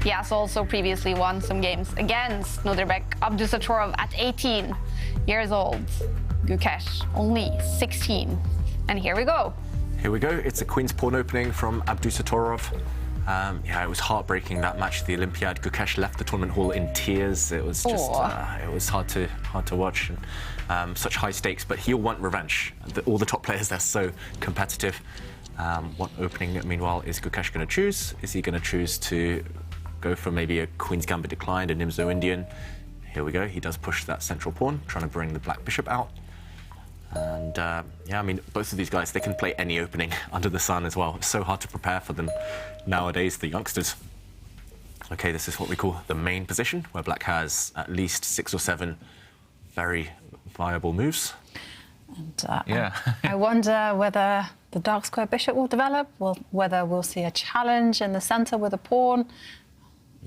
He has also previously won some games against Nodirbek Abdusattorov at 18 years old. Gukesh, only 16. And here we go. Here we go. It's a Queen's Pawn opening from Abdusattorov. Yeah, it was heartbreaking, that match at the Olympiad. Gukesh left the tournament hall in tears. It was just, it was hard to watch. And, such high stakes, but he'll want revenge. All the top players, they're so competitive. What opening, meanwhile, is Gukesh going to choose? Is he going to choose to go for maybe a Queen's Gambit declined, a Nimzo Indian? Here we go. He does push that central pawn, trying to bring the black bishop out. And yeah, I mean, both of these guys, they can play any opening under the sun as well. It's so hard to prepare for them nowadays, the youngsters. Okay, this is what we call the main position, where black has at least 6 or 7 very viable moves. And yeah. I wonder whether the dark square bishop will develop, whether we'll see a challenge in the centre with a pawn.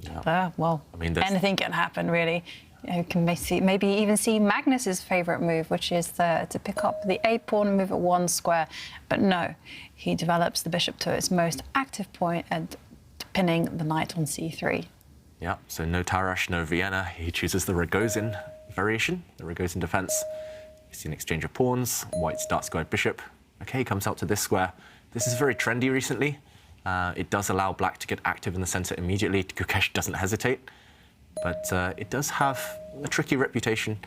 Yeah. Well, I mean, anything can happen, really. You can maybe even see Magnus's favourite move, which is to pick up the A pawn and move it 1 square. But no, he develops the bishop to its most active point and pinning the knight on c3. Yeah, so no Tarash, no Vienna. He chooses the Rogozin variation, the Rogozin defence. You see an exchange of pawns, white's dark squared bishop. Okay, he comes out to this square. This is very trendy recently. It does allow black to get active in the centre immediately. Gukesh doesn't hesitate. But it does have a tricky reputation.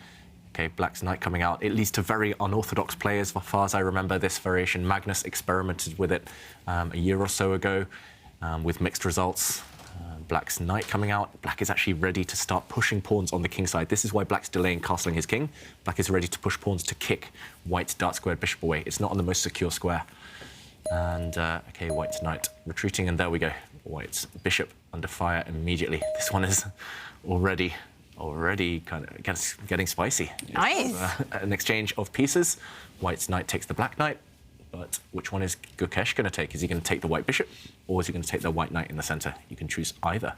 Okay, black's knight coming out. It leads to very unorthodox players. As far as I remember, this variation, Magnus experimented with it a year or so ago with mixed results. Black's knight coming out. Black is actually ready to start pushing pawns on the king side. This is why black's delaying castling his king. Black is ready to push pawns to kick white's dark squared bishop away. It's not on the most secure square. And, OK, white's knight retreating, and there we go. White's bishop under fire immediately. This one is already kind of getting spicy. Nice. An exchange of pieces. White's knight takes the black knight, but which one is Gukesh going to take? Is he going to take the white bishop, or is he going to take the white knight in the centre? You can choose either.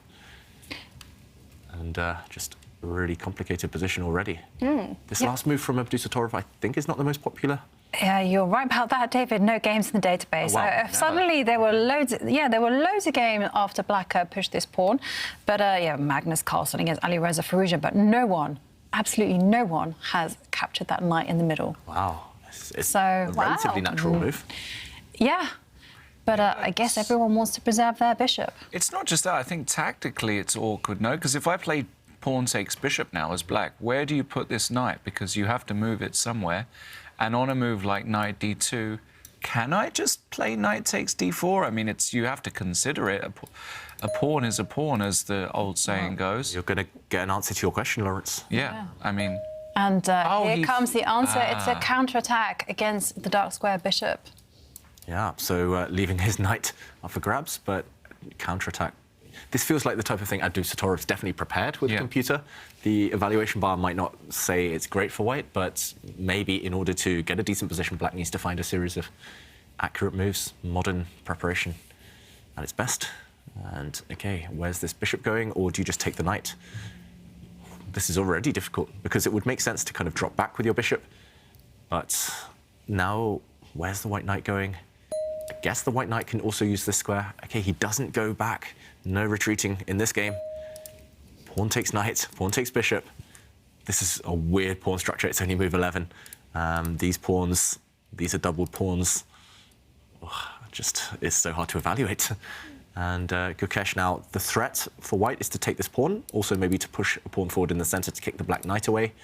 And just a really complicated position already. This last move from Abdusattorov, I think, is not the most popular. Yeah, you're right about that, David. No games in the database. Oh, wow. Suddenly there were loads. There were loads of games after black pushed this pawn. But yeah, Magnus castling against Alireza Firouzja, but no one, absolutely no one, has captured that knight in the middle. Wow, it's a relatively natural move. Yeah. But I guess everyone wants to preserve their bishop. It's not just that. I think tactically it's awkward, no? Because if I play pawn takes bishop now as black, where do you put this knight? Because you have to move it somewhere. And on a move like knight d2, can I just play knight takes d4? I mean, you have to consider it. A pawn is a pawn, as the old saying goes. You're going to get an answer to your question, Lawrence. Yeah, I mean... And here comes the answer. It's a counterattack against the dark square bishop. Yeah, so leaving his knight up for grabs, but counterattack. This feels like the type of thing Abdusattorov's definitely prepared with the computer. The evaluation bar might not say it's great for white, but maybe in order to get a decent position, black needs to find a series of accurate moves, modern preparation at its best. And, OK, where's this bishop going? Or do you just take the knight? This is already difficult, because it would make sense to kind of drop back with your bishop. But now, where's the white knight going? I guess the white knight can also use this square. OK, he doesn't go back. No retreating in this game. Pawn takes knight, pawn takes bishop. This is a weird pawn structure. It's only move 11. These pawns, these are doubled pawns. Oh, just, it's so hard to evaluate. And Gukesh now, the threat for white is to take this pawn, also maybe to push a pawn forward in the centre to kick the black knight away.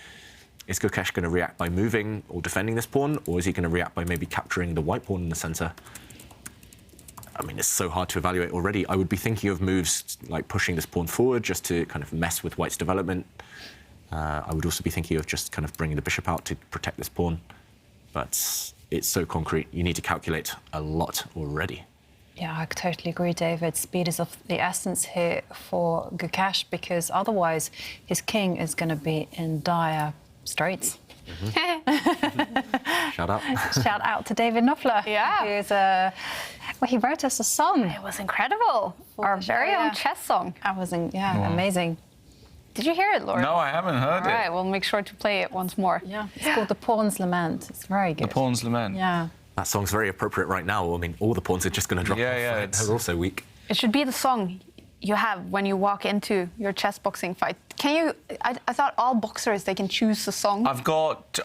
Is Gukesh going to react by moving or defending this pawn, or is he going to react by maybe capturing the white pawn in the centre? I mean, it's so hard to evaluate already. I would be thinking of moves like pushing this pawn forward just to kind of mess with white's development. I would also be thinking of just kind of bringing the bishop out to protect this pawn. But it's so concrete. You need to calculate a lot already. Yeah, I totally agree, David. Speed is of the essence here for Gukesh, because otherwise his king is going to be in dire straits. Shout out. Shout out to David Knopfler. Yeah. Who's, well, he wrote us a song. It was incredible. Our very own chess song. That was, amazing. Did you hear it, Laura? No, I haven't heard it. All right, we'll make sure to play it once more. Yeah, it's called The Pawn's Lament. It's very good. The Pawn's Lament. Yeah. That song's very appropriate right now. I mean, all the pawns are just going to drop off. Yeah, They're also weak. It should be the song you have when you walk into your chess boxing fight. Can you? I thought all boxers they can choose a song.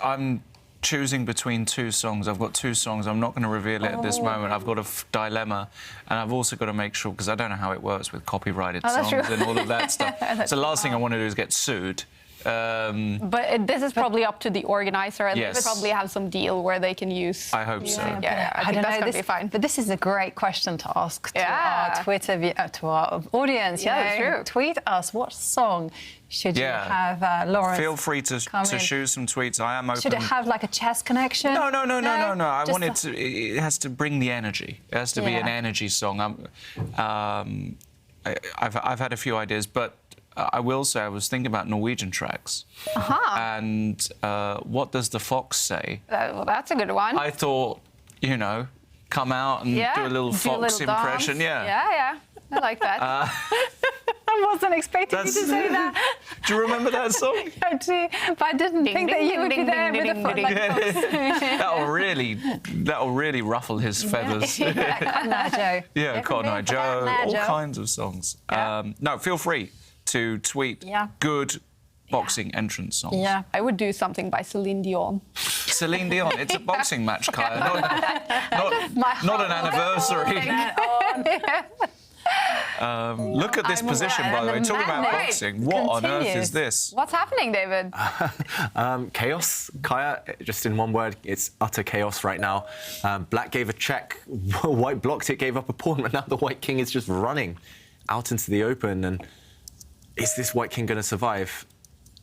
I'm choosing between two songs. I've got two songs. I'm not going to reveal it at this moment. I've got a dilemma, and I've also got to make sure, because I don't know how it works with copyrighted songs and all of that stuff. So the last thing I want to do is get sued. But this is probably up to the organizer, and they probably have some deal where they can use. I hope so. Yeah, I think that's going to be fine. But this is a great question to ask to our Twitter, to our audience. Yeah, true. Tweet us, what song should you have, Lawrence? Feel free to shoot some tweets. I am open. Should it have like a chess connection? No. I want it to. It has to bring the energy. It has to be an energy song. I've had a few ideas, but I will say I was thinking about Norwegian tracks. And what does the fox say? Well, that's a good one. I thought, you know, come out and do a little fox impression. Dance. Yeah. I like that. I wasn't expecting you to say that. Do you remember that song? I do, but I didn't think that you would be there with a foot like That'll really ruffle his feathers. Cotton Eye Joe. Yeah, Cotton Eye Joe, all kinds of songs. No, feel free to tweet good boxing entrance songs. Yeah, I would do something by Celine Dion. Celine Dion, it's a boxing match, Kaya, not an anniversary. Look at this position, by the way. Talking about boxing, what on earth is this? What's happening, David? Chaos, Kaya. Just in one word, it's utter chaos right now. Black gave a check, White blocked it, gave up a pawn, but now the White King is just running out into the open. And is this White King going to survive?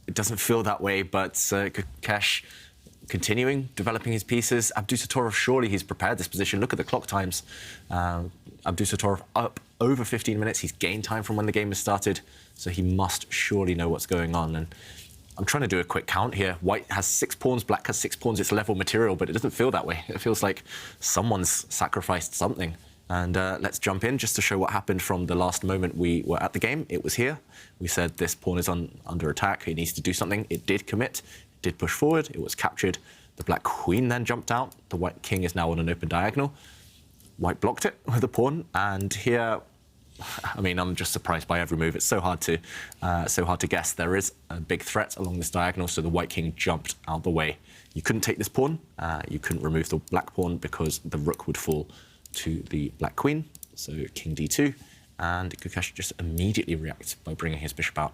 It doesn't feel that way, but Gukesh continuing, developing his pieces. Abdusattorov, surely he's prepared this position. Look at the clock times. Abdusattorov up over 15 minutes. He's gained time from when the game has started, so he must surely know what's going on. And I'm trying to do a quick count here. White has 6 pawns, Black has 6 pawns. It's level material, but it doesn't feel that way. It feels like someone's sacrificed something. And let's jump in just to show what happened from the last moment we were at the game. It was here. We said this pawn is under attack. It needs to do something. It did commit. It did push forward. It was captured. The Black Queen then jumped out. The White King is now on an open diagonal. White blocked it with a pawn. And here, I mean, I'm just surprised by every move. It's so hard to guess. There is a big threat along this diagonal, so the White King jumped out the way. You couldn't take this pawn. You couldn't remove the Black pawn because the rook would fall to the Black Queen, so King d2, and Gukesh just immediately reacts by bringing his bishop out.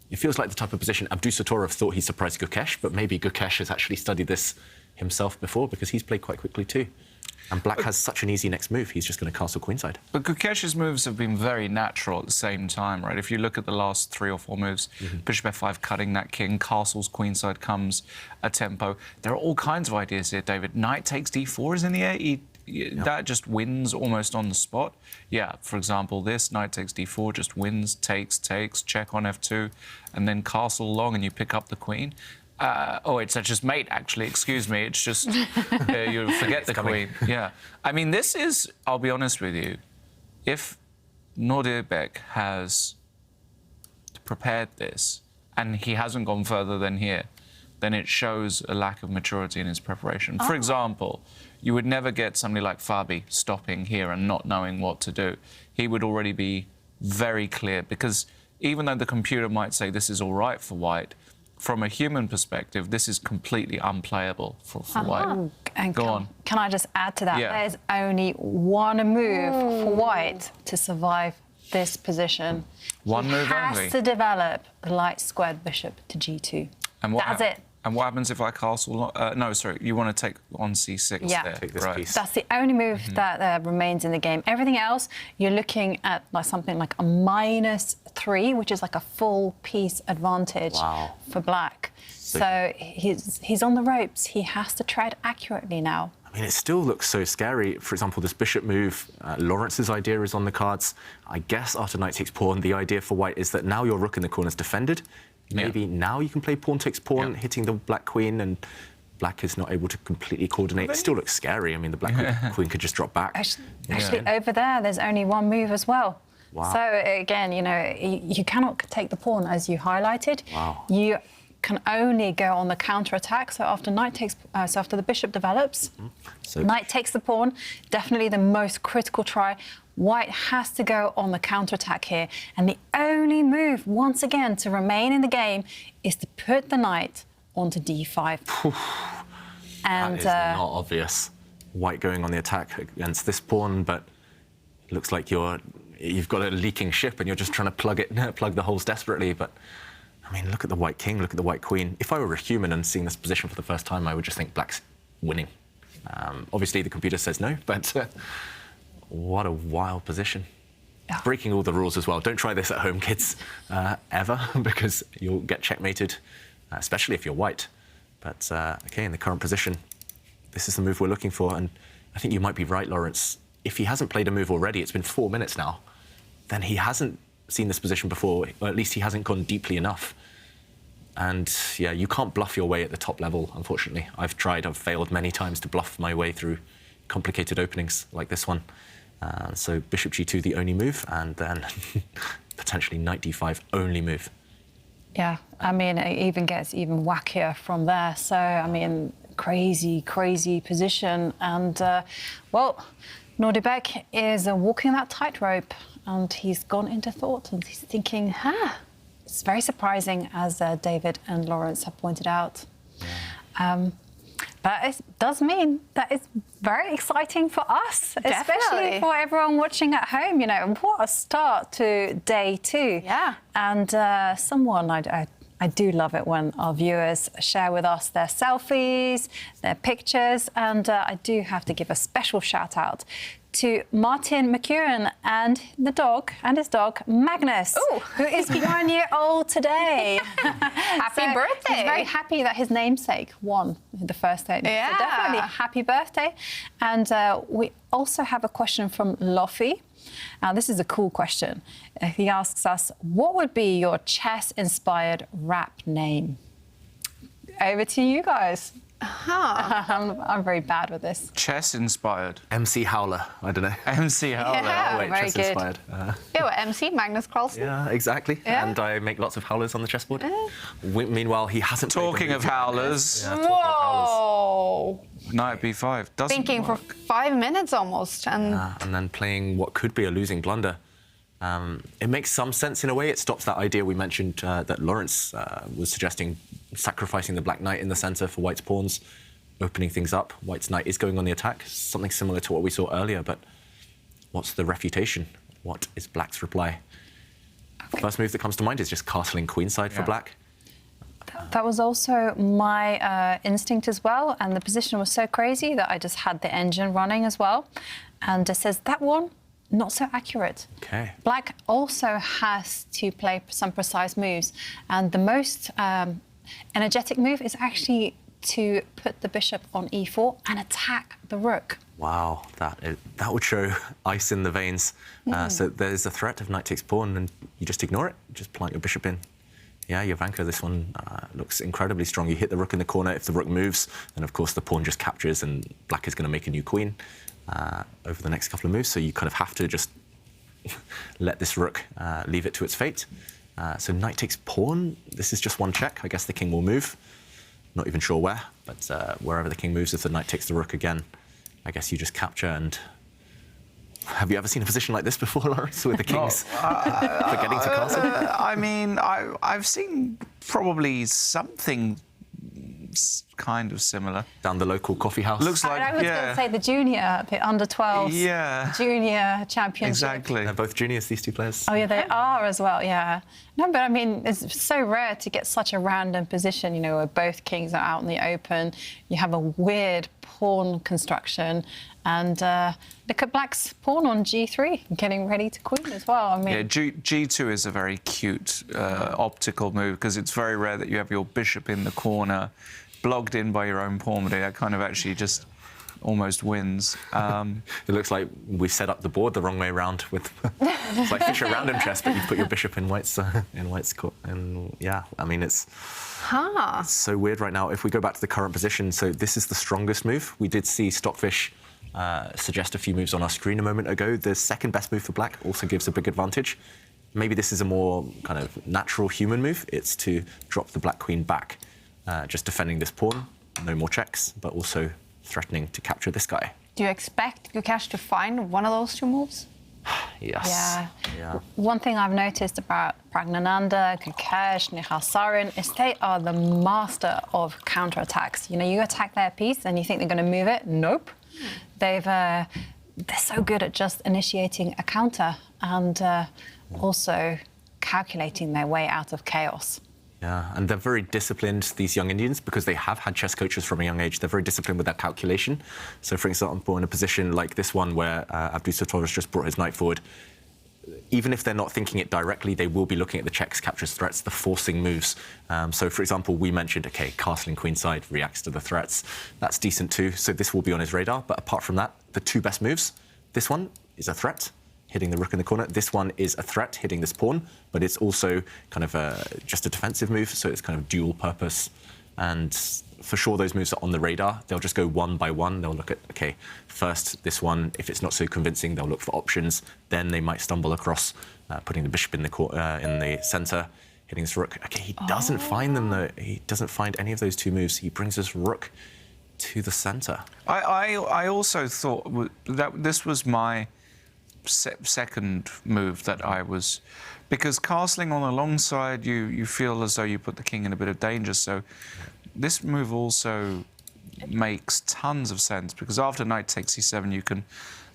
It feels like the type of position Abdusattorov thought he surprised Gukesh, but maybe Gukesh has actually studied this himself before, because he's played quite quickly too. And Black has such an easy next move, he's just going to castle queenside. But Gukesh's moves have been very natural at the same time, right? If you look at the last 3 or 4 moves, bishop f5 cutting that king, castles queenside comes a tempo. There are all kinds of ideas here, David. Knight takes d4 is in the air. That just wins almost on the spot. Yeah, for example, this knight takes d4 just wins, takes, check on f2, and then castle long and you pick up the queen. It's just mate, actually, excuse me. It's just, you forget the queen. Yeah. I mean, this is, I'll be honest with you, if Nodirbek has prepared this and he hasn't gone further than here, then it shows a lack of maturity in his preparation. For example, you would never get somebody like Fabi stopping here and not knowing what to do. He would already be very clear, because even though the computer might say this is all right for White, from a human perspective, this is completely unplayable for White. And Go on. Can I just add to that? Yeah. There's only one move for White to survive this position. One move He only? has to develop the light squared bishop to g2. And what That's it. And what happens if I castle? No, sorry, you want to take on c6 there. Take this piece. That's the only move that remains in the game. Everything else, you're looking at like something like a -3, which is like a full piece advantage for Black. So he's on the ropes. He has to tread accurately now. I mean, it still looks so scary. For example, this bishop move, Lawrence's idea is on the cards. I guess after knight takes pawn, the idea for White is that now your rook in the corner is defended. Maybe now you can play pawn takes pawn, hitting the Black Queen, and Black is not able to completely coordinate. It still looks scary. I mean, the Black Queen could just drop back. Actually, over there's only one move as well. Wow. So, again, you know, you cannot take the pawn, as you highlighted. Wow. You can only go on the counter-attack. So after knight takes, after the bishop develops, knight takes the pawn. Definitely the most critical try. White has to go on the counterattack here, and the only move, once again, to remain in the game is to put the knight onto d5. And that is not obvious. White going on the attack against this pawn, but it looks like you've got a leaking ship and you're just trying to plug the holes desperately. But I mean, look at the white king, look at the white queen. If I were a human and seeing this position for the first time, I would just think black's winning. Obviously, the computer says no, but what a wild position. Yeah. Breaking all the rules as well. Don't try this at home, kids, ever, because you'll get checkmated, especially if you're white. But OK, in the current position, this is the move we're looking for. And I think you might be right, Lawrence. If he hasn't played a move already, it's been 4 minutes now, then he hasn't seen this position before, or at least he hasn't gone deeply enough. And yeah, you can't bluff your way at the top level, unfortunately. I've failed many times to bluff my way through complicated openings like this one. So bishop g2, the only move, and then potentially knight d5, only move. Yeah, I mean, it even gets even wackier from there. So, I mean, crazy, crazy position. And, well, Nodirbek is walking that tightrope, and he's gone into thought, and he's thinking, it's very surprising, as David and Lawrence have pointed out. Yeah. But it does mean that it's very exciting for us, especially for everyone watching at home. You know, what a start to day 2. Yeah. And someone, I do love it when our viewers share with us their selfies, their pictures, and I do have to give a special shout out to Martin McEwen and his dog, Magnus, who is 1 year old today. Happy birthday. He's very happy that his namesake won the first day. Yeah. So definitely happy birthday. And we also have a question from Lofi. Now, this is a cool question. He asks us, what would be your chess-inspired rap name? Over to you guys. I'm very bad with this. Chess-inspired. MC Howler, I don't know. MC Howler. Yeah. Oh, wait, very chess-inspired. Yeah, well, MC, Magnus Carlsen. Yeah, exactly. Yeah. And I make lots of howlers on the chessboard. Meanwhile, he hasn't Talking of howlers, Whoa! knight b5 doesn't Thinking work. for 5 minutes almost. And and then playing what could be a losing blunder. It makes some sense in a way. It stops that idea we mentioned that Lawrence was suggesting, sacrificing the black knight in the centre for white's pawns, opening things up. White's knight is going on the attack, something similar to what we saw earlier, but what's the refutation? What is black's reply? First move that comes to mind is just castling queenside for black. That was also my instinct as well, and the position was so crazy that I just had the engine running as well. And it says that one, not so accurate. Okay. Black also has to play some precise moves, and the most energetic move is actually to put the bishop on e4 and attack the rook. Wow, that would show ice in the veins. So there's a threat of knight takes pawn, and you just ignore it. Just plant your bishop in. Yeah, Jovanka, this one looks incredibly strong. You hit the rook in the corner. If the rook moves, then of course the pawn just captures, and black is going to make a new queen over the next couple of moves. So you kind of have to just let this rook leave it to its fate. So knight takes pawn. This is just one check. I guess the king will move. Not even sure where, but wherever the king moves, if the knight takes the rook again, I guess you just capture. And have you ever seen a position like this before, Lawrence, with the kings forgetting to castle? I mean, I've seen probably something kind of similar. Down the local coffee house. Looks like, I was going to say the junior, the under 12s, junior championship. Exactly. They're both juniors, these two players. Oh, yeah, they are as well, yeah. No, but I mean, it's so rare to get such a random position, you know, where both kings are out in the open. You have a weird pawn construction. And look at black's pawn on g3, getting ready to queen as well. I mean, yeah, g2 is a very cute optical move, because it's very rare that you have your bishop in the corner, blocked in by your own pawn. But that kind of actually just almost wins. It looks like we've set up the board the wrong way around. With it's like Fischer random chess, but you put your bishop in white's court. And yeah, I mean it's so weird right now. If we go back to the current position, so this is the strongest move. We did see Stockfish suggest a few moves on our screen a moment ago. The second best move for black also gives a big advantage. Maybe this is a more kind of natural human move. It's to drop the black queen back, just defending this pawn, no more checks, but also threatening to capture this guy. do you expect Gukesh to find one of those two moves? Yes. Yeah. Yeah. One thing I've noticed about Pragnananda, Gukesh, Nihal is they are the master of counterattacks. You know, you attack their piece and you think they're going to move it. Nope. They're so good at just initiating a counter and also calculating their way out of chaos. Yeah, and they're very disciplined, these young Indians, because they have had chess coaches from a young age. They're very disciplined with that calculation. So, for example, in a position like this one where Abdusattorov has just brought his knight forward, even if they're not thinking it directly, they will be looking at the checks, captures, threats, the forcing moves. So, for example, we mentioned, OK, castling queenside reacts to the threats. That's decent too, so this will be on his radar. But apart from that, the two best moves, this one is a threat, hitting the rook in the corner. This one is a threat, hitting this pawn, but it's also kind of just a defensive move, so it's kind of dual purpose. And for sure, those moves are on the radar. They'll just go one by one. They'll look at, OK, first this one. If it's not so convincing, they'll look for options. Then they might stumble across putting the bishop in the centre, hitting this rook. OK, he doesn't find them, though. He doesn't find any of those two moves. He brings his rook to the centre. I also thought that this was my second move that I was, because castling on the long side, you feel as though you put the king in a bit of danger. So this move also makes tons of sense, because after knight takes c7, you can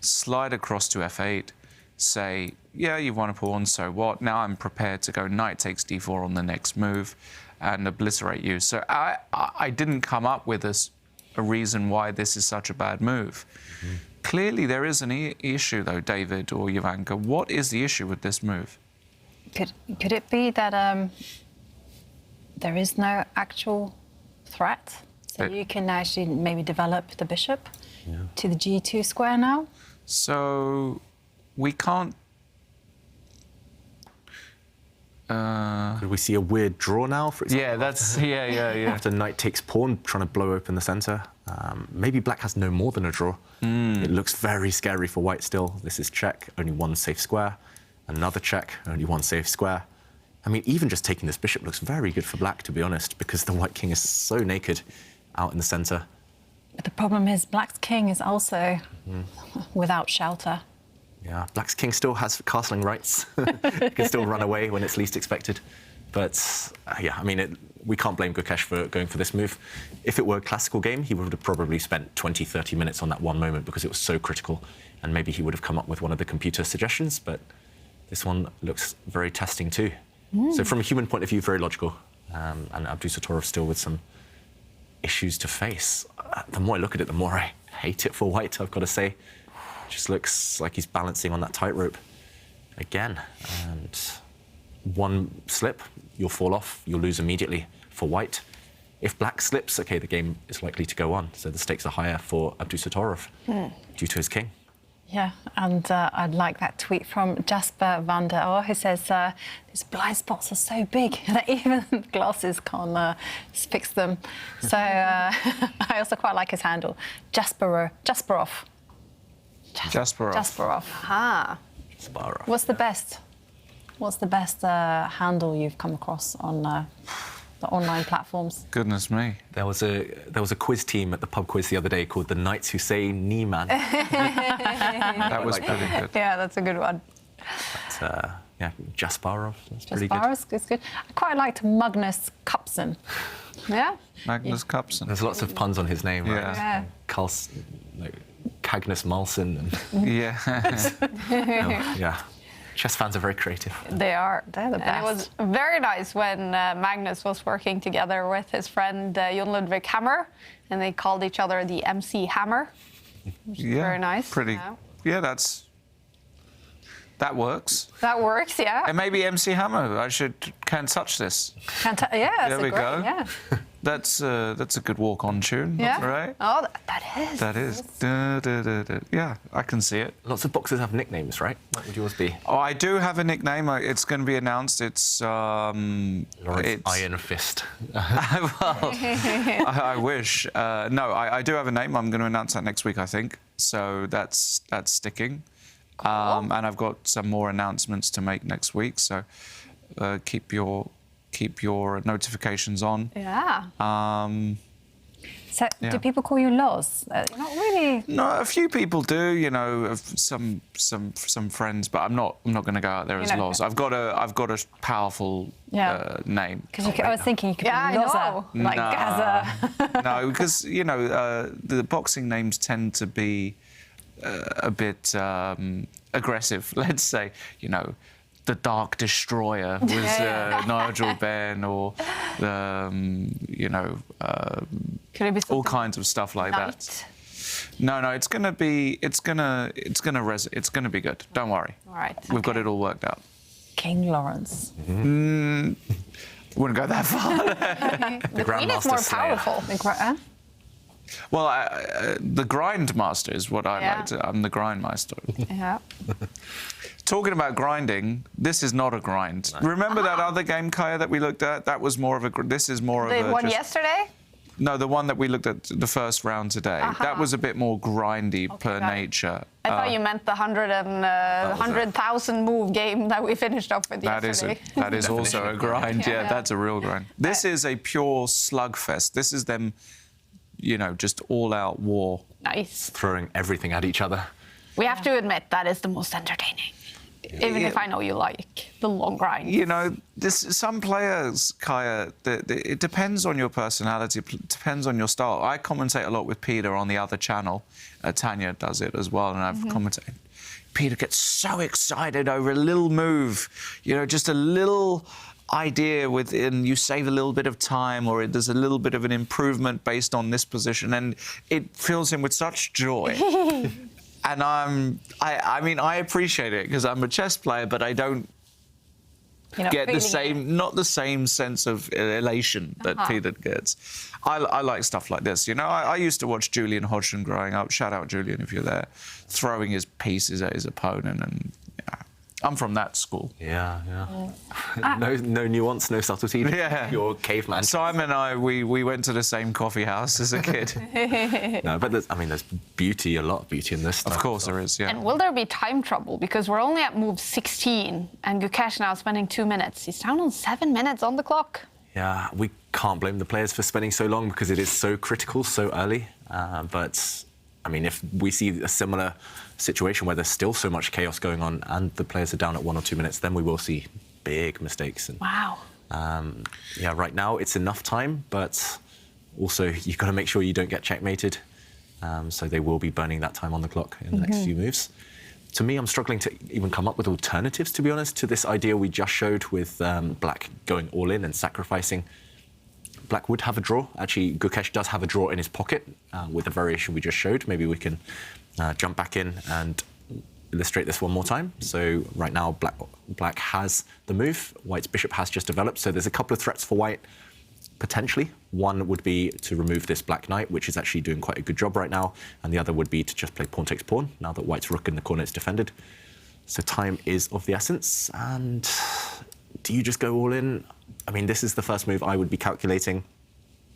slide across to f8, say, yeah, you've won a pawn, so what? Now I'm prepared to go knight takes d4 on the next move and obliterate you. So I didn't come up with a reason why this is such a bad move. Mm-hmm. Clearly, there is an issue, though, David or Ivanka. What is the issue with this move? Could it be that there is no actual threat? So you can actually maybe develop the bishop to the g2 square now? So we can't... Could we see a weird draw now, for example? Yeah, that's... Yeah. After knight takes pawn, trying to blow open the centre. Maybe black has no more than a draw. It looks very scary for white still. This is check, only one safe square. Another check, only one safe square. I mean, even just taking this bishop looks very good for black, to be honest, because the white king is so naked out in the centre. But the problem is black's king is also without shelter. Yeah, black's king still has castling rights. He can still run away when it's least expected. But, yeah, I mean, we can't blame Gukesh for going for this move. If it were a classical game, he would have probably spent 20, 30 minutes on that one moment because it was so critical. And maybe he would have come up with one of the computer suggestions, but this one looks very testing too. So from a human point of view, very logical. And Abdusattorov still with some issues to face. The more I look at it, the more I hate it for white, I've got to say. It just looks like he's balancing on that tightrope again. And one slip, you'll fall off, you'll lose immediately for white. If black slips, OK, the game is likely to go on. So the stakes are higher for Abdusattorov due to his king. Yeah, and I'd like that tweet from Jasper van der Oor, who says these blind spots are so big that even glasses can't fix them. So I also quite like his handle, Jasperov. Ah. Jasperov. What's the best handle you've come across on the online platforms? Goodness me. There was a quiz team at the pub quiz the other day called the Knights Who Say Nieman. That was pretty good. Yeah, that's a good one. But, yeah, Jasperov, that's pretty good. Jasperov is good. I quite liked Magnus Carlsen. Yeah. Magnus Carlsen. There's lots of puns on his name, right? Yeah. Cagnus Malsen. And, Yeah. yeah. Chess fans are very creative. They're the best. And it was very nice when Magnus was working together with his friend Nodirbek Hammer, and they called each other the MC Hammer, which is very nice. Pretty. Yeah, that works. That works, yeah. And maybe MC Hammer, can touch this. Yeah, There we go. Yeah. That's a good walk-on tune, Yeah. right? Oh, that is. That is. Da, da, da, da. Yeah, I can see it. Lots of boxers have nicknames, right? What would yours be? Oh, I do have a nickname. It's going to be announced. It's Lawrence Iron Fist. well, I wish. No, I do have a name. I'm going to announce that next week, I think. So that's sticking. Cool. And I've got some more announcements to make next week. So keep your notifications on. Yeah. So, do people call you Loz? Not really. No, a few people do. You know, some friends, but I'm not going to go out there as Loz. I've got a powerful name. Because I was thinking you could be Loza, like Gaza. No, because you know the boxing names tend to be a bit aggressive. Let's say, you know, the Dark Destroyer was Nigel Benn, or you know, all kinds of stuff like that. No, it's gonna be good. Don't worry. All right. We've got it all worked out. King Lawrence. Wouldn't go that far. The Queen is more powerful. Well, the Grindmaster is what I like to. I'm the Grindmaster. Yeah. Talking about grinding, this is not a grind. No. Remember that other game, Kaya, that we looked at? That was more of a. This is more of a. The one yesterday? No, the one that we looked at the first round today. That was a bit more grindy per nature. I thought you meant the 100,000 move game that we finished off with yesterday. That is also a grind. Yeah, that's a real grind. This is a pure slugfest. This is them, you know, just all-out war. Nice. Throwing everything at each other. We have to admit that is the most entertaining. Even if I know you like the long grind. You know, some players, Kaya, it depends on your personality, depends on your style. I commentate a lot with Peter on the other channel. Tanya does it as well, and I've commentated. Peter gets so excited over a little move, you know, just a little idea and you save a little bit of time, or there's a little bit of an improvement based on this position, and it fills him with such joy. And I mean, I appreciate it because I'm a chess player, but I don't get the same sense of elation that Peter gets. I like stuff like this. You know, I used to watch Julian Hodgson growing up. Shout out Julian if you're there, throwing his pieces at his opponent, and I'm from that school. Yeah. No nuance, no subtlety. Yeah. You're caveman. Simon and I, we went to the same coffee house as a kid. No, but there's beauty, a lot of beauty in this stuff. Of course there is, yeah. And will there be time trouble? Because we're only at move 16, and Gukesh now spending 2 minutes. He's down on 7 minutes on the clock. Yeah, we can't blame the players for spending so long because it is so critical so early. But, I mean, if we see a similar situation where there's still so much chaos going on and the players are down at 1 or 2 minutes, then we will see big mistakes. And, wow. Yeah, right now it's enough time, but also you've got to make sure you don't get checkmated. So they will be burning that time on the clock in the next few moves. To me, I'm struggling to even come up with alternatives, to be honest, to this idea we just showed with Black going all in and sacrificing. Black would have a draw. Actually, Gukesh does have a draw in his pocket with the variation we just showed. Maybe we can jump back in and illustrate this one more time. So right now, Black has the move. White's bishop has just developed. So there's a couple of threats for White, potentially. One would be to remove this Black Knight, which is actually doing quite a good job right now. And the other would be to just play pawn takes pawn, now that White's rook in the corner is defended. So time is of the essence. And do you just go all in? I mean, this is the first move I would be calculating.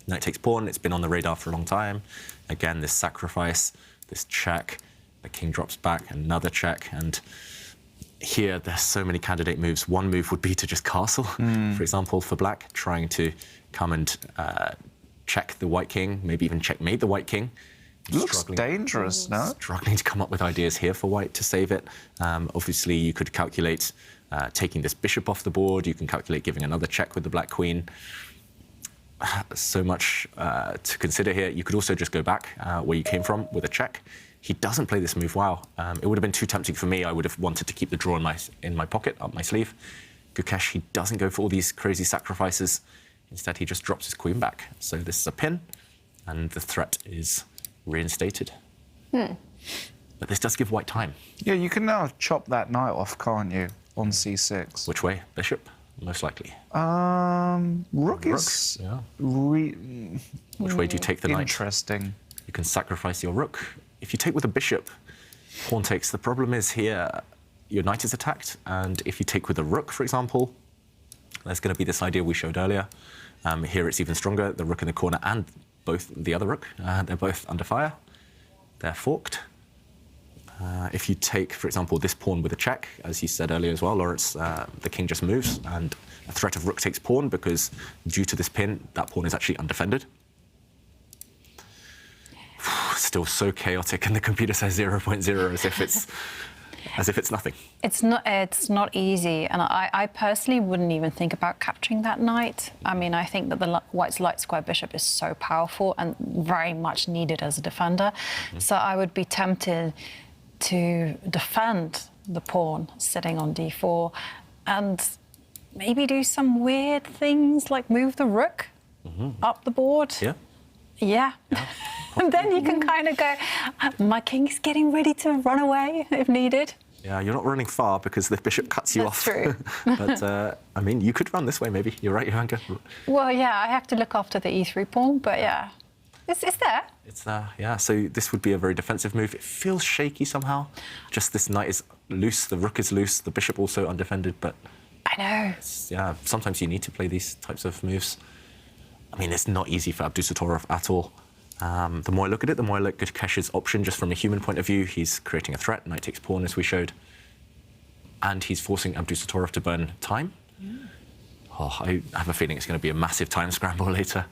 Knight takes pawn. It's been on the radar for a long time. Again, this sacrifice, this check. The king drops back, another check. And here, there's so many candidate moves. One move would be to just castle, for example, for Black, trying to come and check the white king, maybe even checkmate the white king. Looks dangerous, no? Struggling to come up with ideas here for White to save it. Obviously, you could calculate taking this bishop off the board. You can calculate giving another check with the Black queen. So much to consider here. You could also just go back where you came from with a check. He doesn't play this move well. It would have been too tempting for me. I would have wanted to keep the draw in my pocket, up my sleeve. Gukesh, he doesn't go for all these crazy sacrifices. Instead, he just drops his queen back. So this is a pin, and the threat is reinstated. But this does give White time. Yeah, you can now chop that knight off, can't you, on c6? Which way? Bishop? Most likely. Rook is... Yeah. Which way do you take the knight? Interesting. You can sacrifice your rook. If you take with a bishop, pawn takes. The problem is here, your knight is attacked, and if you take with a rook, for example, there's going to be this idea we showed earlier. Here it's even stronger. The rook in the corner and the other rook, they're both under fire. They're forked. If you take, for example, this pawn with a check, as you said earlier as well, Lawrence, the king just moves, and a threat of rook takes pawn because due to this pin, that pawn is actually undefended. still so chaotic, and the computer says 0.0 as if it's nothing. It's not easy, and I personally wouldn't even think about capturing that knight. I mean, I think that the white's light square bishop is so powerful and very much needed as a defender. So I would be tempted to defend the pawn sitting on d4 and maybe do some weird things like move the rook up the board. Yeah. Yeah. And then you can kind of go, my king's getting ready to run away if needed. Yeah, you're not running far because the bishop cuts you off. That's true. But, I mean, you could run this way, maybe. You're right, Ivanka. Well, yeah, I have to look after the e3 pawn, but yeah, it's there. It's there, yeah. So this would be a very defensive move. It feels shaky somehow. Just this knight is loose, the rook is loose, the bishop also undefended, but... I know. Yeah, sometimes you need to play these types of moves. I mean, it's not easy for Abdusattorov at all. The more I look at it, the more I look at Gukesh's option just from a human point of view. He's creating a threat, knight takes pawn, as we showed. And he's forcing Abdusattorov to burn time. Oh, I have a feeling it's going to be a massive time scramble later.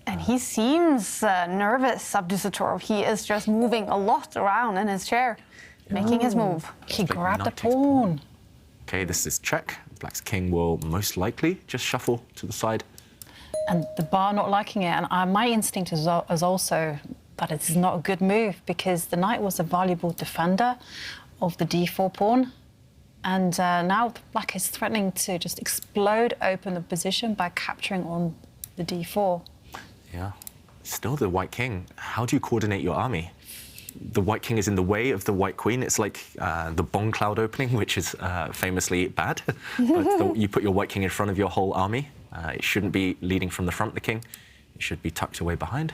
And he seems nervous, Abdusattorov. He is just moving a lot around in his chair, making his move. He grabbed the pawn. OK, this is check. Black's king will most likely just shuffle to the side. And the bar not liking it. And my instinct is also that it is not a good move because the knight was a valuable defender of the d4 pawn. And now Black is threatening to just explode open the position by capturing on the d4. Yeah. Still the white king. How do you coordinate your army? The white king is in the way of the white queen. It's like the bomb cloud opening, which is famously bad. But you put your white king in front of your whole army. It shouldn't be leading from the front, the king. It should be tucked away behind.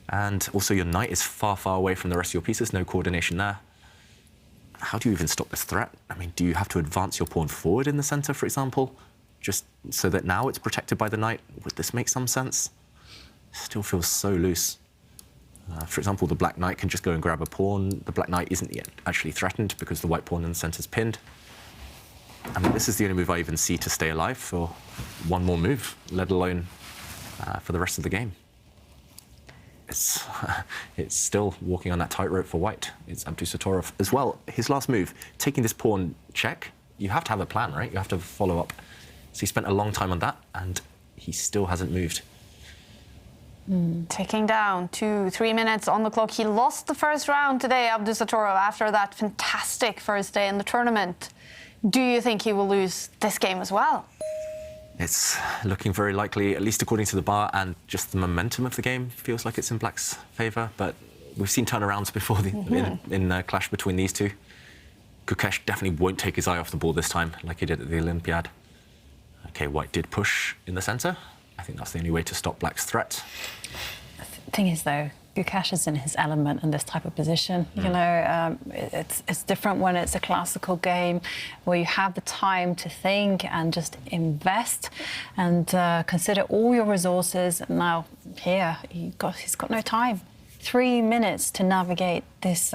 And also your knight is far, far away from the rest of your pieces. No coordination there. How do you even stop this threat? I mean, do you have to advance your pawn forward in the center, for example? Just so that now it's protected by the knight? Would this make some sense? Still feels so loose. For example, the black knight can just go and grab a pawn. The black knight isn't yet actually threatened because the white pawn in the center is pinned. I mean, this is the only move I even see to stay alive for one more move, let alone for the rest of the game. It's still walking on that tightrope for white. It's Abdusattorov as well. His last move, taking this pawn check, you have to have a plan, right? You have to follow up. So he spent a long time on that, and he still hasn't moved. Ticking down, 2-3 minutes on the clock. He lost the first round today, Abdusattorov, after that fantastic first day in the tournament. Do you think he will lose this game as well? It's looking very likely, at least according to the bar, and just the momentum of the game feels like it's in Black's favour. But we've seen turnarounds before in a clash between these two. Gukesh definitely won't take his eye off the ball this time, like he did at the Olympiad. OK, White did push in the centre. I think that's the only way to stop Black's threat. The thing is, though, Gukesh is in his element in this type of position. You know, it's different when it's a classical game where you have the time to think and just invest and consider all your resources. Now, here, he's got no time. 3 minutes to navigate this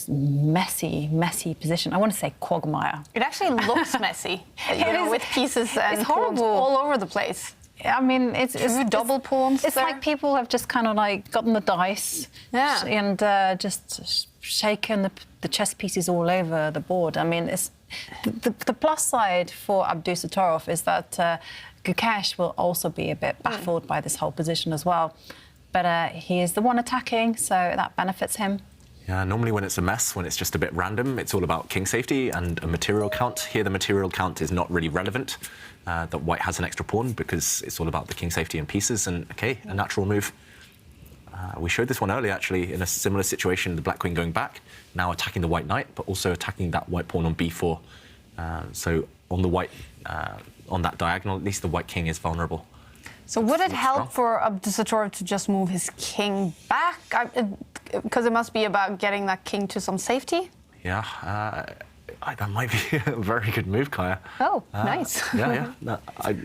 messy position. I want to say quagmire. It actually looks messy, with pieces and pawns horrible all over the place. I mean, it's double pawns. It's like people have just kind of like gotten the dice and just shaken the chess pieces all over the board. I mean, it's the plus side for Abdusattorov is that Gukesh will also be a bit baffled by this whole position as well. But he is the one attacking, so that benefits him. Yeah, normally when it's a mess, when it's just a bit random, it's all about king safety and a material count. Here, the material count is not really relevant, that White has an extra pawn, because it's all about the king safety and pieces, and, OK, a natural move. We showed this one earlier, actually, in a similar situation, the black queen going back, now attacking the white knight, but also attacking that white pawn on b4. So on the white, on that diagonal, at least the white king is vulnerable. So would it help for Abdusattorov to just move his king back? Because it must be about getting that king to some safety? Yeah, that might be a very good move, Kaya. Oh, nice. Yeah. No,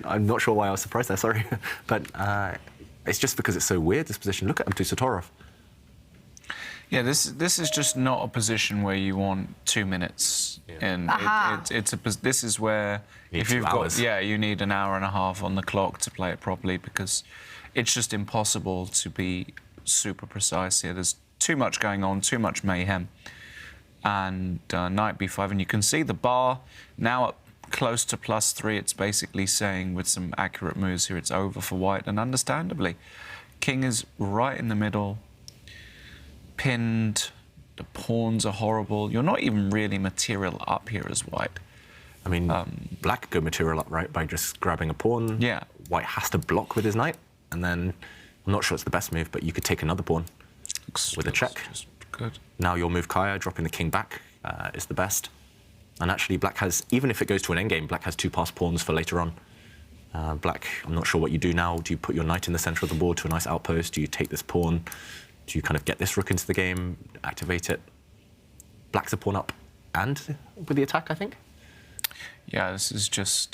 I'm not sure why I was surprised there, sorry. But it's just because it's so weird, this position. Look at Abdusattorov. Yeah, this is just not a position where you want 2 minutes in. This is where if you've got you need an hour and a half on the clock to play it properly, because it's just impossible to be super precise here. There's too much going on, too much mayhem. And knight b5, and you can see the bar now up close to +3. It's basically saying with some accurate moves here, it's over for white, and understandably. King is right in the middle, pinned. The pawns are horrible. You're not even really material up here as white. I mean, black could go material up, right, by just grabbing a pawn. Yeah. White has to block with his knight, and then I'm not sure it's the best move, but you could take another pawn with a check. Just good. Now you'll move Kaya, dropping the king back is the best. And actually, black has, even if it goes to an endgame, black has 2 passed pawns for later on. Black, I'm not sure what you do now. Do you put your knight in the center of the board to a nice outpost? Do you take this pawn? Do you kind of get this rook into the game, activate it? Black's a pawn up and with the attack, I think. Yeah, this is just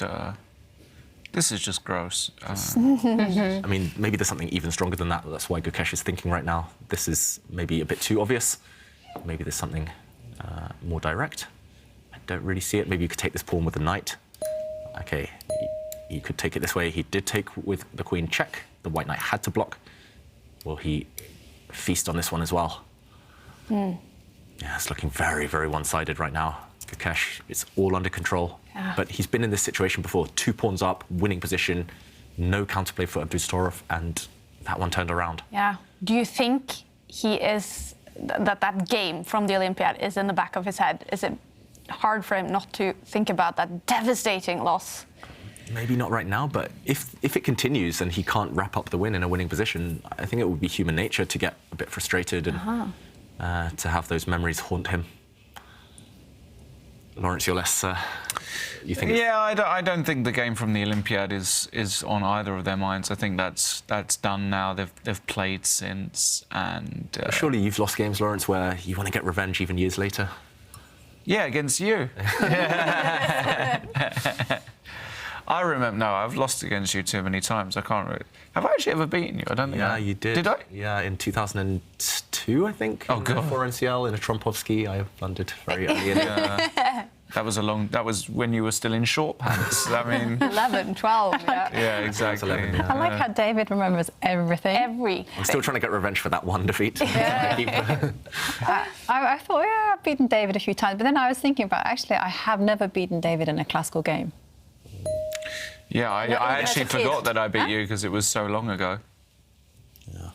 gross. I mean, maybe there's something even stronger than that. That's why Gukesh is thinking right now. This is maybe a bit too obvious. Maybe there's something more direct. I don't really see it. Maybe you could take this pawn with the knight. Okay, you could take it this way. He did take with the queen check. The white knight had to block. Will he feast on this one as well? Yeah, it's looking very, very one-sided right now. Gukesh, it's all under control. Yeah. But he's been in this situation before. 2 pawns up, winning position, no counterplay for Abdusattorov, and that one turned around. Yeah. Do you think he is that game from the Olympiad is in the back of his head? Is it hard for him not to think about that devastating loss? Maybe not right now, but if it continues and he can't wrap up the win in a winning position, I think it would be human nature to get a bit frustrated and to have those memories haunt him. Lawrence, you're less. You think? Yeah, I don't think the game from the Olympiad is on either of their minds. I think that's done now. They've played since, and Surely you've lost games, Lawrence, where you want to get revenge even years later. yeah, against you. I remember. No, I've lost against you too many times. I can't. Have I actually ever beaten you? I don't think. Yeah, you did. Did I? Yeah, in 2002, I think. Oh, God. For NCL in a Trompovsky, I blundered very early in it. That was when you were still in short pants. I mean. 11, 12, yeah. Yeah, exactly. 11, yeah. I like how David remembers everything. I'm still trying to get revenge for that one defeat. I thought, yeah, I've beaten David a few times, but then I was thinking about, actually, I have never beaten David in a classical game. Yeah, I actually forgot that I beat you because it was so long ago. Yeah.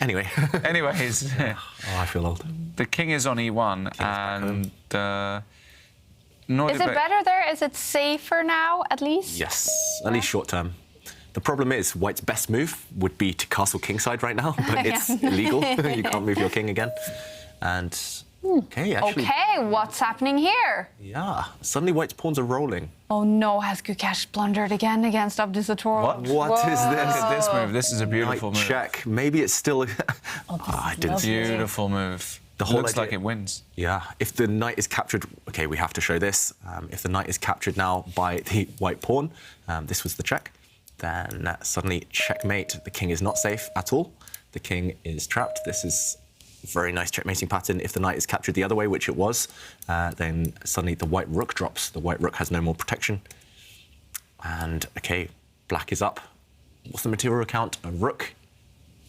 Anyway. Anyways, Oh, I feel old. the king is on e1, and Nodirbek. Is it better there? Is it safer now, at least? Yes, at least short term. The problem is, White's best move would be to castle kingside right now, but it's illegal. You can't move your king again. And, okay, actually... Okay, what's happening here? Yeah, suddenly White's pawns are rolling. Oh no, has Gukesh blundered again against Abdusattorov? What is this? Look at this move. This is a beautiful Knight move. check. Maybe it's still... I didn't see it. Beautiful move. The whole Looks idea- like it wins. Yeah, if the knight is captured... OK, we have to show this. If the knight is captured now by the white pawn, this was the check, then suddenly checkmate. The king is not safe at all. The king is trapped. This is a very nice checkmating pattern. If the knight is captured the other way, which it was, then suddenly the white rook drops. The white rook has no more protection. And, OK, black is up. What's the material count? A rook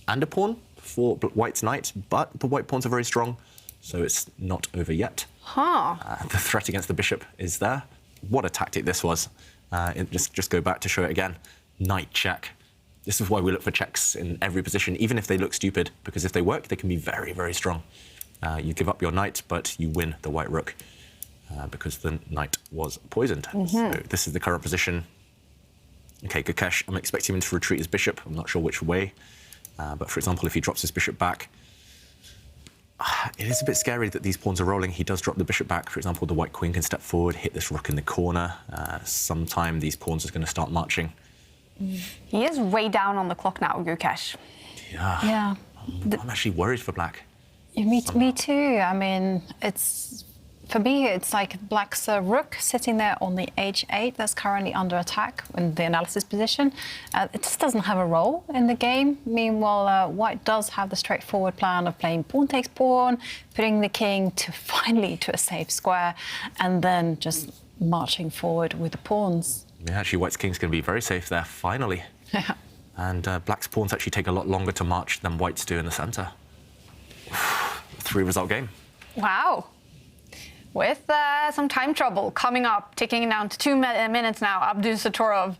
and a pawn for white's knight, but the white pawns are very strong, so it's not over yet. The threat against the bishop is there. What a tactic this was. Just go back to show it again. Knight check. This is why we look for checks in every position, even if they look stupid, because if they work, they can be very, very strong. You give up your knight, but you win the white rook because the knight was poisoned. So this is the current position. OK, Gukesh, I'm expecting him to retreat his bishop. I'm not sure which way. But for example, if he drops his bishop back, it is a bit scary that these pawns are rolling. He does drop the bishop back. For example, the white queen can step forward, hit this rook in the corner. Sometime these pawns are going to start marching. He is way down on the clock now, Gukesh. Yeah. I'm actually worried for black. Me too. I mean, for me, it's like black's rook sitting there on the h8 that's currently under attack in the analysis position. It just doesn't have a role in the game. Meanwhile, white does have the straightforward plan of playing pawn takes pawn, putting the king finally to a safe square, and then just marching forward with the pawns. Yeah, actually, white's king's going to be very safe there, finally. And black's pawns actually take a lot longer to march than white's do in the center. 3-result game. Wow. With some time trouble coming up, ticking down to 2 minutes now, Abdusattorov,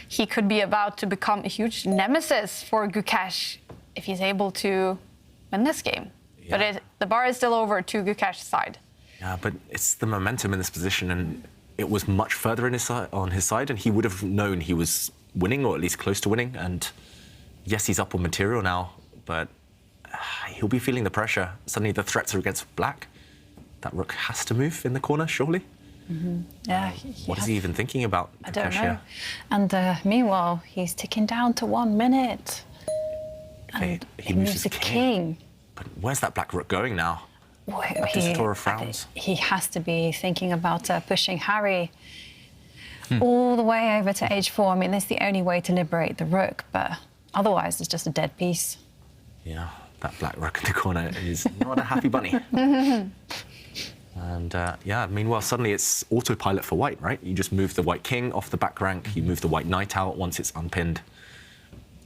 he could be about to become a huge nemesis for Gukesh if he's able to win this game. Yeah. But the bar is still over to Gukesh's side. Yeah, but it's the momentum in this position, and it was much further on his side, and he would have known he was winning, or at least close to winning. And yes, he's up on material now, but he'll be feeling the pressure. Suddenly the threats are against black. That rook has to move in the corner, surely. Yeah. What is he even thinking about? I don't Gukesh know. here? And meanwhile, he's ticking down to 1 minute. Okay, And he moves his the king. But where's that black rook going now? Well, Abdusattorov frowns. he has to be thinking about pushing Harry all the way over to h4. I mean, that's the only way to liberate the rook, but otherwise it's just a dead piece. Yeah, that black rook in the corner is not a happy bunny. And yeah, meanwhile, suddenly it's autopilot for white, right? You just move the white king off the back rank, you move the white knight out once it's unpinned.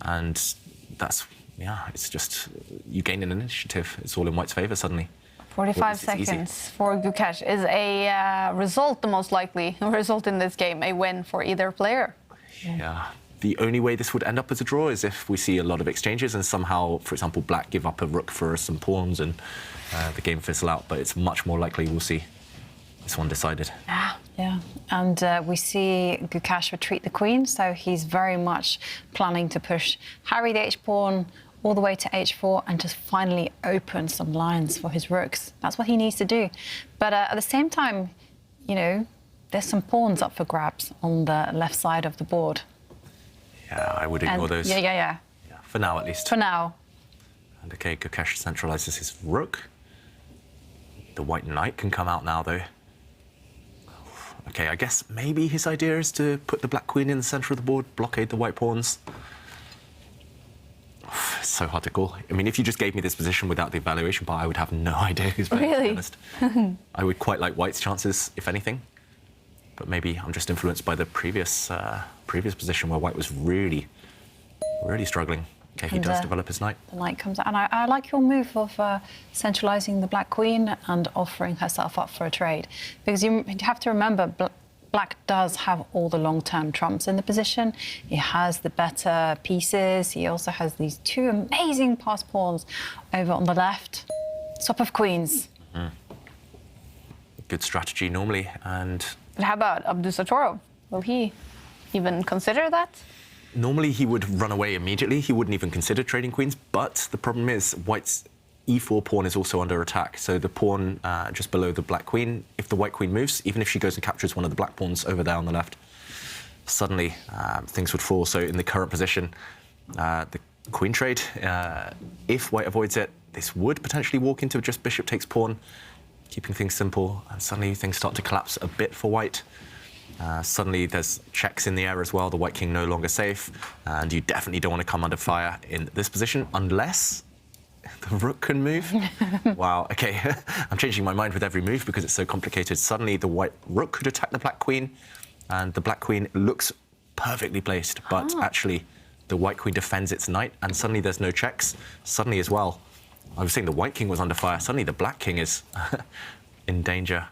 And that's, yeah, it's just, you gain an initiative. It's all in white's favor suddenly. 45 seconds for Gukesh is a result, the most likely result in this game, a win for either player. Yeah. The only way this would end up as a draw is if we see a lot of exchanges and somehow, for example, black give up a rook for some pawns and the game fizzle out. But it's much more likely we'll see this one decided. Yeah, and we see Gukesh retreat the queen, so he's very much planning to push Harry the h-pawn all the way to h4 and just finally open some lines for his rooks. That's what he needs to do. But at the same time, you know, there's some pawns up for grabs on the left side of the board. Yeah, I would ignore those. Yeah. For now, at least. For now. And okay, Gukesh centralizes his rook. The white knight can come out now, though. Okay, I guess maybe his idea is to put the black queen in the center of the board, blockade the white pawns. It's so hard to call. I mean, if you just gave me this position without the evaluation bar, I would have no idea who's better, to be honest. I would quite like white's chances, if anything. But maybe I'm just influenced by the previous position where white was really struggling. Okay, he does develop his knight. The knight comes out. And I like your move of centralizing the black queen and offering herself up for a trade. Because you have to remember, black does have all the long-term trumps in the position. He has the better pieces. He also has these 2 amazing passed pawns over on the left. Swap of queens. Good strategy normally, and... But how about Abdusattorov? Will he even consider that? Normally he would run away immediately. He wouldn't even consider trading queens, but the problem is white's e4 pawn is also under attack. So the pawn just below the black queen, if the white queen moves, even if she goes and captures one of the black pawns over there on the left, suddenly things would fall. So in the current position, the queen trade, if white avoids it, this would potentially walk into just bishop takes pawn, keeping things simple, and suddenly things start to collapse a bit for white. Suddenly there's checks in the air as well, the white king no longer safe, and you definitely don't want to come under fire in this position unless the rook can move. Wow, okay, I'm changing my mind with every move because it's so complicated. Suddenly the white rook could attack the black queen, and the black queen looks perfectly placed, but actually the white queen defends its knight, and suddenly there's no checks. Suddenly as well, I was saying the white king was under fire, suddenly the black king is in danger.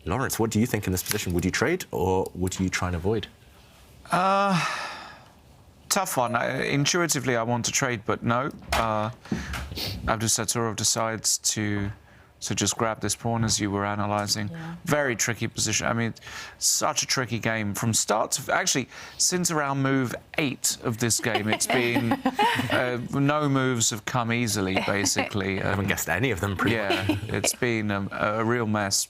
Lawrence, what do you think in this position? Would you trade or would you try and avoid? Tough one. Intuitively, I want to trade, but no. Abdusattorov decides to just grab this pawn as you were analysing. Yeah. Very tricky position. I mean, such a tricky game from start to... Actually, since around move 8 of this game, it's been... no moves have come easily, basically. I haven't guessed any of them pretty much. Yeah, it's been a real mess.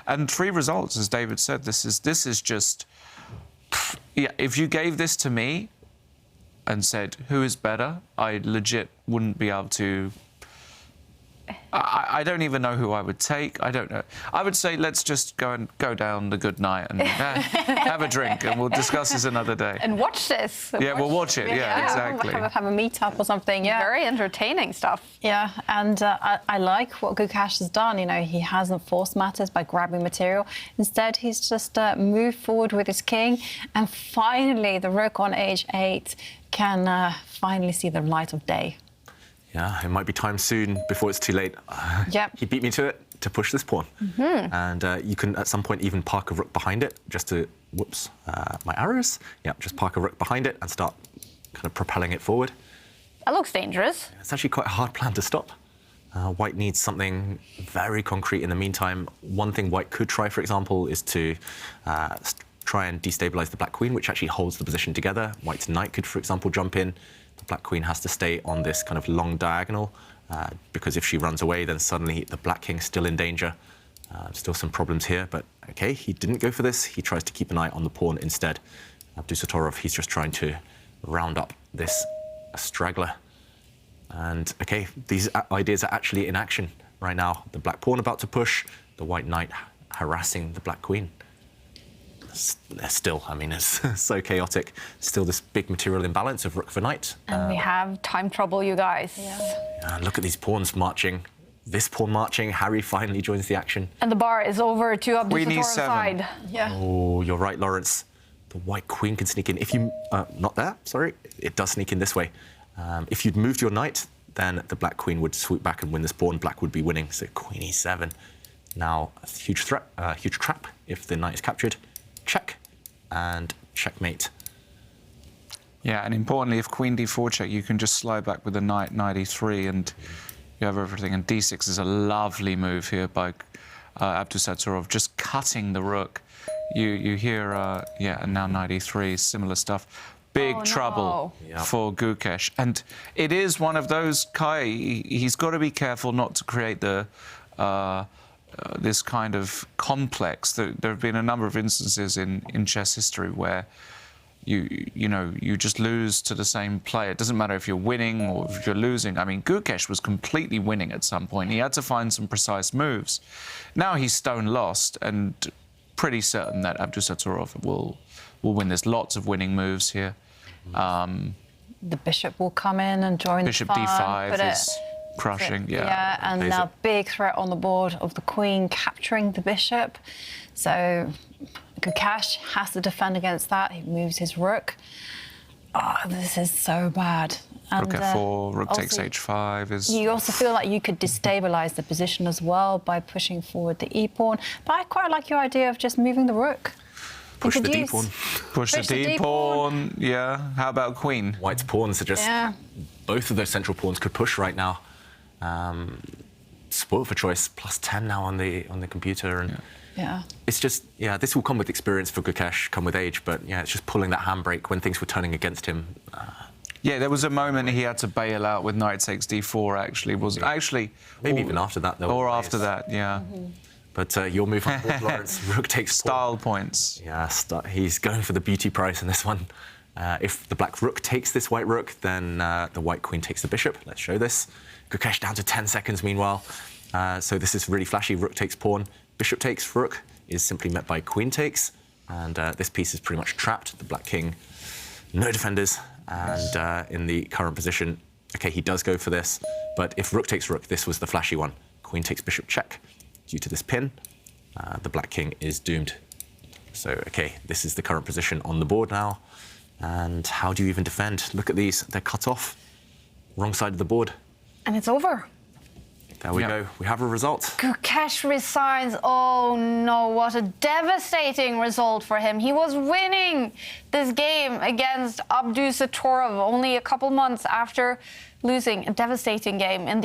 And 3 results, as David said, this is just... Yeah, if you gave this to me and said, who is better, I legit wouldn't be able to I don't even know who I would take. I don't know. I would say let's just go down the good night and have a drink, and we'll discuss this another day. And watch this. Yeah, we'll watch it. Yeah, exactly. Have a meet-up or something, yeah. Very entertaining stuff. Yeah, and I like what Gukesh has done. You know, he hasn't forced matters by grabbing material. Instead, he's just moved forward with his king, and finally the rook on h8 can finally see the light of day. Yeah, it might be time soon before it's too late. Yep. He beat me to it to push this pawn. And you can, at some point, even park a rook behind it just to, whoops, my arrows. Yeah, just park a rook behind it and start kind of propelling it forward. That looks dangerous. It's actually quite a hard plan to stop. White needs something very concrete in the meantime. One thing White could try, for example, is to try and destabilize the black queen, which actually holds the position together. White's knight could, for example, jump in. The black queen has to stay on this kind of long diagonal, because if she runs away, then suddenly the black king's still in danger. Still some problems here, but okay, he didn't go for this. He tries to keep an eye on the pawn instead. Abdusatorov, he's just trying to round up this straggler. And okay, these ideas are actually in action right now. The black pawn about to push, the white knight harassing the black queen. Still, I mean, it's so chaotic. Still this big material imbalance of rook for knight. And we have time trouble, you guys. Yeah. Look at these pawns marching. This pawn marching. Harry finally joins the action. And the bar is over to Abdusatorov's side. Yeah. Oh, you're right, Lawrence. The white queen can sneak in. If you... not there, sorry. It does sneak in this way. If you'd moved your knight, then the black queen would swoop back and win this pawn. Black would be winning, so queen e7. Now, a huge threat, huge trap if the knight is captured. Check and checkmate. Yeah, and importantly, if queen d4 check, you can just slide back with the knight, knight e3, and you have everything. And d6 is a lovely move here by Abdusatorov, just cutting the rook. You hear, yeah, and now knight e3, similar stuff. Big trouble for Gukesh. And it is one of those, Kai, he's got to be careful not to create the... this kind of complex. There have been a number of instances in chess history where you just lose to the same player. It doesn't matter if you're winning or if you're losing. I mean, Gukesh was completely winning at some point. He had to find some precise moves. Now he's stone lost and pretty certain that Abdusatorov will win. There's lots of winning moves here. The bishop will come in and join Bishop the fun, d5 is crushing, yeah. And now big threat on the board of the queen capturing the bishop. So Gukesh has to defend against that. He moves his rook. Oh, this is so bad. And, rook f4, rook takes h5 is... You also feel like you could destabilize the position as well by pushing forward the e-pawn. But I quite like your idea of just moving the rook. Push the d-pawn. Push the d-pawn, yeah. How about queen? White's pawns are just... Both of those central pawns could push right now. Spoiled for choice, +10 now on the computer, and it's just this will come with experience for Gukesh, come with age, but it's just pulling that handbrake when things were turning against him. Yeah, there was a moment he had to bail out with knight takes d4. Actually, maybe even after that, though. Or after that, yeah. But your move on board, Lawrence. Rook takes style points. Yeah, he's going for the beauty price in this one. If the black rook takes this white rook, then the white queen takes the bishop. Let's show this. Gukesh down to 10 seconds meanwhile. So this is really flashy. Rook takes pawn. Bishop takes rook is simply met by queen takes. And this piece is pretty much trapped. The black king, no defenders. And in the current position, okay, he does go for this. But if rook takes rook, this was the flashy one. Queen takes bishop check. Due to this pin, the black king is doomed. So, okay, this is the current position on the board now. And how do you even defend? Look at these. They're cut off. Wrong side of the board. And it's over. There we go. We have a result. Gukesh resigns. Oh, no. What a devastating result for him. He was winning this game against Abdusatorov only a couple months after losing a devastating game in the